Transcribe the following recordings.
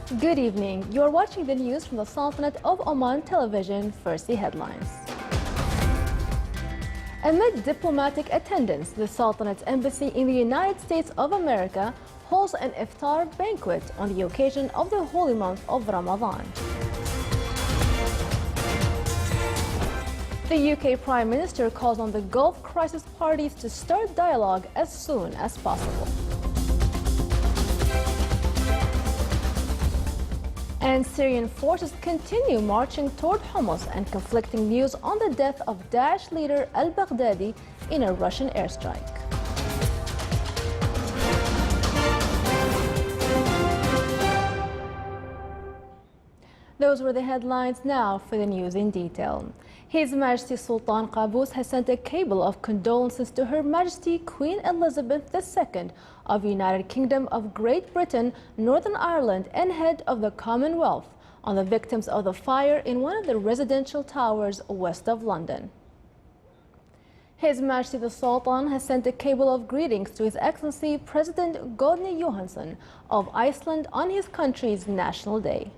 Good evening. You are watching the news from the Sultanate of Oman television. First, the headlines. Amid diplomatic attendance, the Sultanate's embassy in the United States of America holds an iftar banquet on the occasion of the holy month of Ramadan. The UK Prime Minister calls on the Gulf crisis parties to start dialogue as soon as possible. And Syrian forces continue marching toward Homs, and conflicting news on the death of Daesh leader al-Baghdadi in a Russian airstrike. Those were the headlines. Now for the news in detail. His Majesty Sultan Qaboos has sent a cable of condolences to Her Majesty Queen Elizabeth II of United Kingdom of Great Britain, Northern Ireland, and head of the Commonwealth on the victims of the fire in one of the residential towers west of London. His Majesty the Sultan has sent a cable of greetings to His Excellency President Godni Johansson of Iceland on his country's National Day.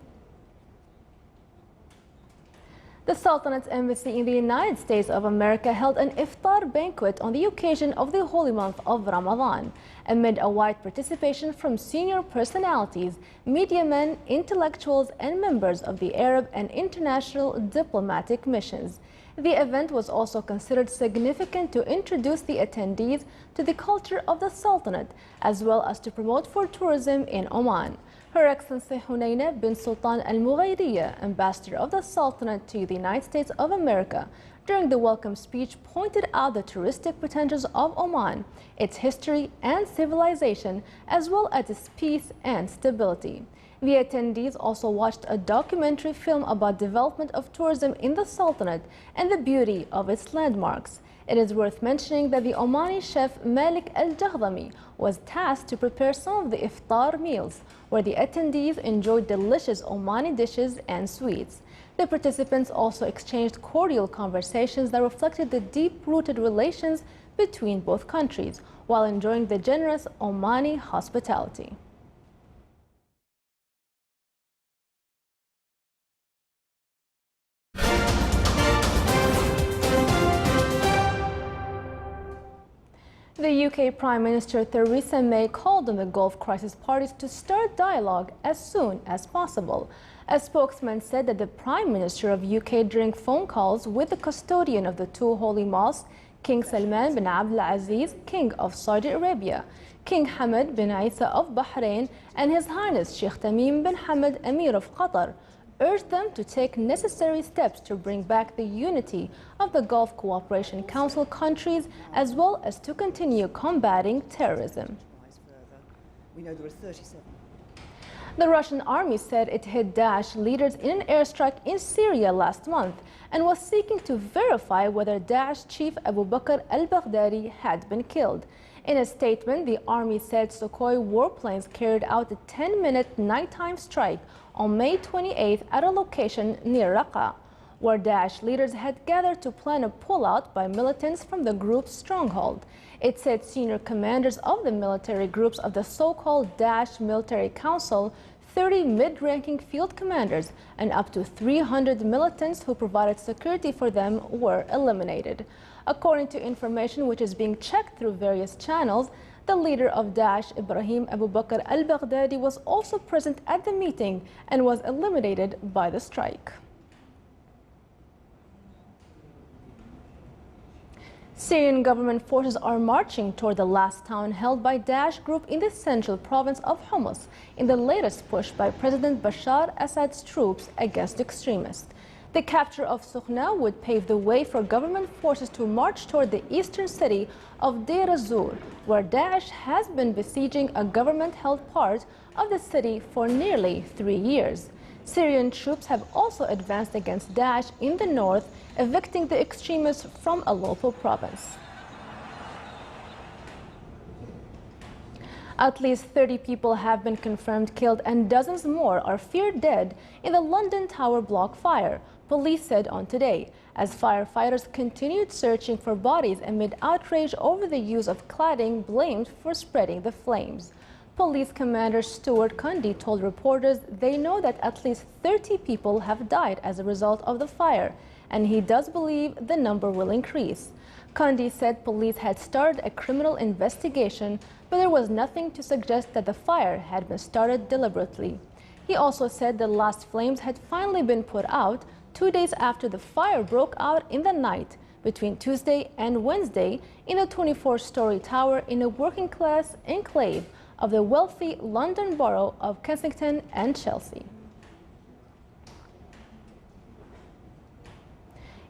The Sultanate's embassy in the United States of America held an iftar banquet on the occasion of the holy month of Ramadan, amid a wide participation from senior personalities, media men, intellectuals, and members of the Arab and international diplomatic missions. The event was also considered significant to introduce the attendees to the culture of the Sultanate, as well as to promote for tourism in Oman. Her Excellency Hunayna bin Sultan Al Mughayriya, Ambassador of the Sultanate to the United States of America, during the welcome speech pointed out the touristic potentials of Oman, its history and civilization, as well as its peace and stability. The attendees also watched a documentary film about development of tourism in the Sultanate and the beauty of its landmarks. It is worth mentioning that the Omani chef Malik Al-Jahdami was tasked to prepare some of the iftar meals, where the attendees enjoyed delicious Omani dishes and sweets. The participants also exchanged cordial conversations that reflected the deep-rooted relations between both countries, while enjoying the generous Omani hospitality. The UK Prime Minister Theresa May called on the Gulf crisis parties to start dialogue as soon as possible. A spokesman said that the Prime Minister of UK, during phone calls with the custodian of the two holy mosques, King Salman bin Abdul Aziz, King of Saudi Arabia, King Hamad bin Isa of Bahrain, and His Highness Sheikh Tamim bin Hamad, Emir of Qatar, urged them to take necessary steps to bring back the unity of the Gulf Cooperation Council countries, as well as to continue combating terrorism. The Russian army said it hit Daesh leaders in an airstrike in Syria last month and was seeking to verify whether Daesh chief Abu Bakr al-Baghdadi had been killed. In a statement, the army said Sukhoi warplanes carried out a 10-minute nighttime strike on May 28th at a location near Raqqa, where Daesh leaders had gathered to plan a pullout by militants from the group's stronghold. It said senior commanders of the military groups of the so-called Daesh Military Council, 30 mid-ranking field commanders, and up to 300 militants who provided security for them were eliminated. According to information which is being checked through various channels, the leader of Daesh, Ibrahim Abu Bakr al-Baghdadi, was also present at the meeting and was eliminated by the strike. Syrian government forces are marching toward the last town held by Daesh group in the central province of Homs in the latest push by President Bashar Assad's troops against extremists. The capture of Sukhna would pave the way for government forces to march toward the eastern city of Deir ez-Zor, where Daesh has been besieging a government-held part of the city for nearly 3 years. Syrian troops have also advanced against Daesh in the north, evicting the extremists from Aleppo province. At least 30 people have been confirmed killed and dozens more are feared dead in the London Tower block fire, police said on Today, as firefighters continued searching for bodies amid outrage over the use of cladding blamed for spreading the flames. Police Commander Stuart Cundy told reporters they know that at least 30 people have died as a result of the fire, and he does believe the number will increase. Cundy said police had started a criminal investigation, but there was nothing to suggest that the fire had been started deliberately. He also said the last flames had finally been put out 2 days after the fire broke out in the night between Tuesday and Wednesday in a 24-story tower in a working-class enclave of the wealthy London borough of Kensington and Chelsea.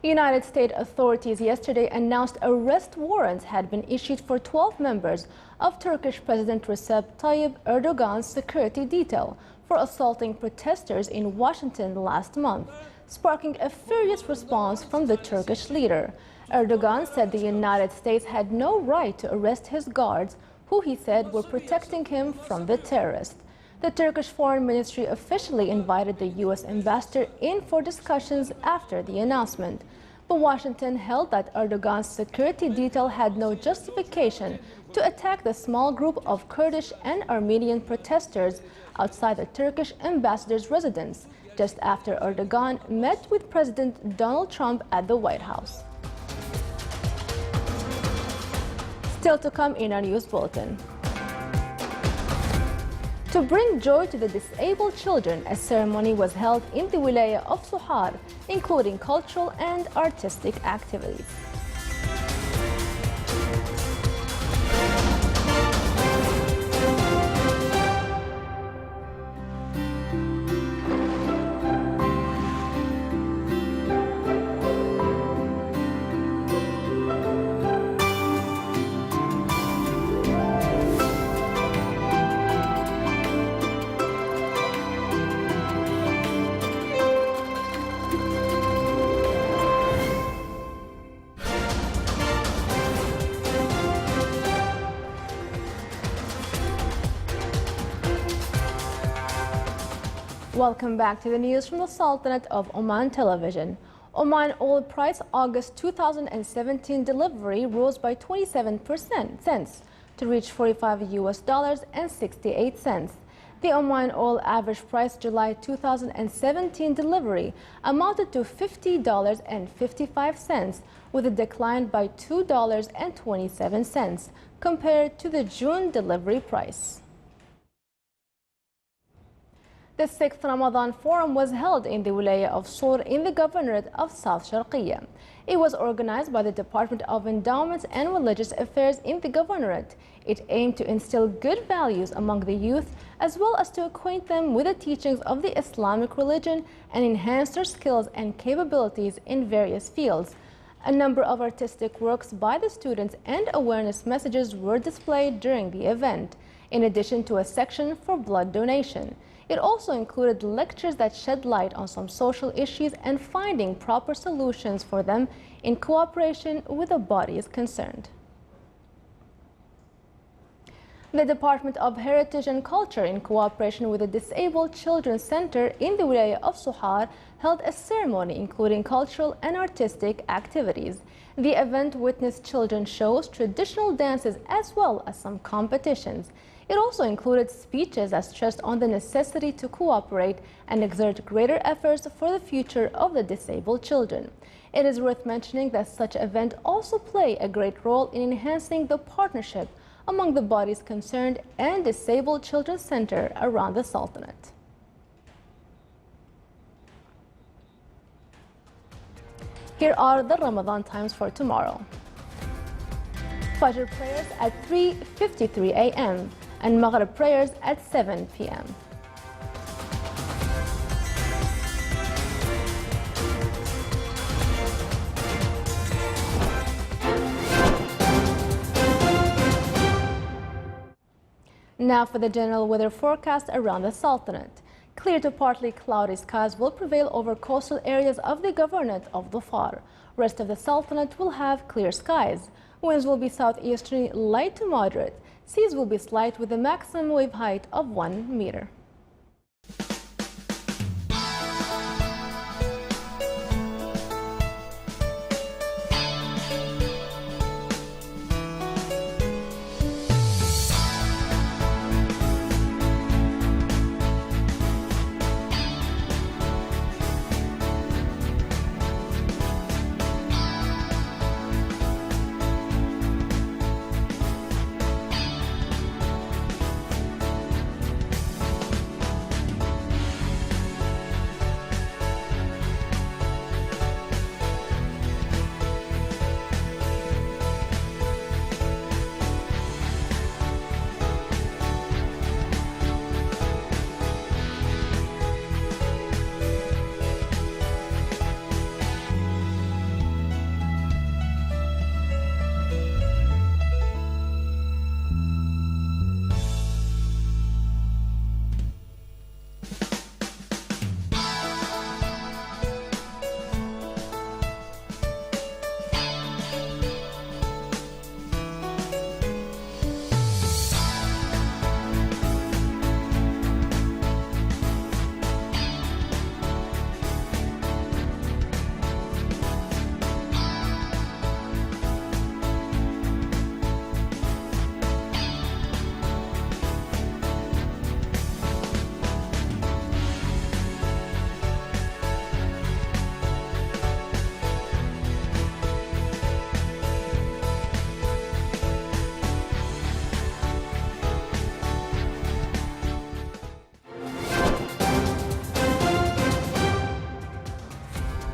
United States authorities yesterday announced arrest warrants had been issued for 12 members of Turkish President Recep Tayyip Erdogan's security detail for assaulting protesters in Washington last month, sparking a furious response from the Turkish leader. Erdogan said the United States had no right to arrest his guards, who he said were protecting him from the terrorists. The Turkish Foreign Ministry officially invited the U.S. ambassador in for discussions after the announcement. But Washington held that Erdogan's security detail had no justification to attack the small group of Kurdish and Armenian protesters outside the Turkish ambassador's residence, just after Erdogan met with President Donald Trump at the White House. Still to come in our news bulletin. To bring joy to the disabled children, a ceremony was held in the Wilaya of Suhar, including cultural and artistic activities. Welcome back to the news from the Sultanate of Oman Television. Oman oil price August 2017 delivery rose by 27% to reach $45.68. The Oman oil average price July 2017 delivery amounted to $50.55, with a decline by $2.27 compared to the June delivery price. The 6th Ramadan Forum was held in the Wilaya of Sur in the Governorate of South Sharqiya. It was organized by the Department of Endowments and Religious Affairs in the Governorate. It aimed to instill good values among the youth, as well as to acquaint them with the teachings of the Islamic religion and enhance their skills and capabilities in various fields. A number of artistic works by the students and awareness messages were displayed during the event, in addition to a section for blood donation. It also included lectures that shed light on some social issues and finding proper solutions for them in cooperation with the bodies concerned. The Department of Heritage and Culture, in cooperation with the Disabled Children's Center in the Wilaya of Suhar, held a ceremony including cultural and artistic activities. The event witnessed children shows, traditional dances, as well as some competitions. It also included speeches that stressed on the necessity to cooperate and exert greater efforts for the future of the disabled children. It is worth mentioning that such events also play a great role in enhancing the partnership among the bodies concerned and Disabled Children's Center around the Sultanate. Here are the Ramadan times for tomorrow. Fajr prayers at 3:53 a.m. and Maghrib prayers at 7 p.m. Now for the general weather forecast around the Sultanate. Clear to partly cloudy skies will prevail over coastal areas of the Governorate of Dhofar. Rest of the Sultanate will have clear skies. Winds will be southeasterly light to moderate. Seas will be slight with a maximum wave height of 1 meter.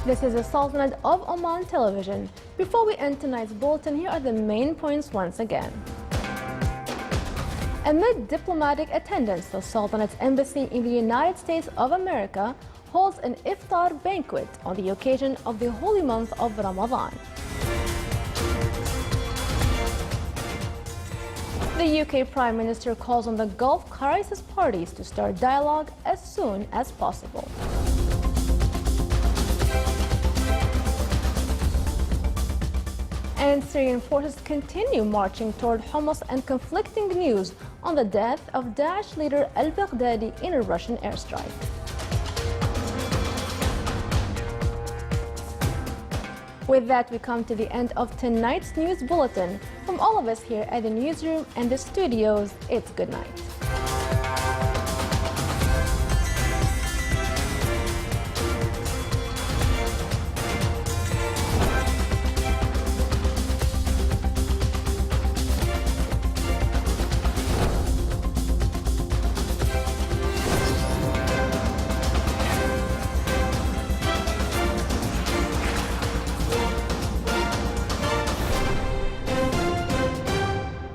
This is the Sultanate of Oman television. Before we end tonight's bulletin, here are the main points once again. Amid diplomatic attendance, the Sultanate's embassy in the United States of America holds an iftar banquet on the occasion of the holy month of Ramadan. The UK Prime Minister calls on the Gulf crisis parties to start dialogue as soon as possible. And Syrian forces continue marching toward Homs, and conflicting news on the death of Daesh leader al-Baghdadi in a Russian airstrike. With that, we come to the end of tonight's news bulletin. From all of us here at the newsroom and the studios, it's good night.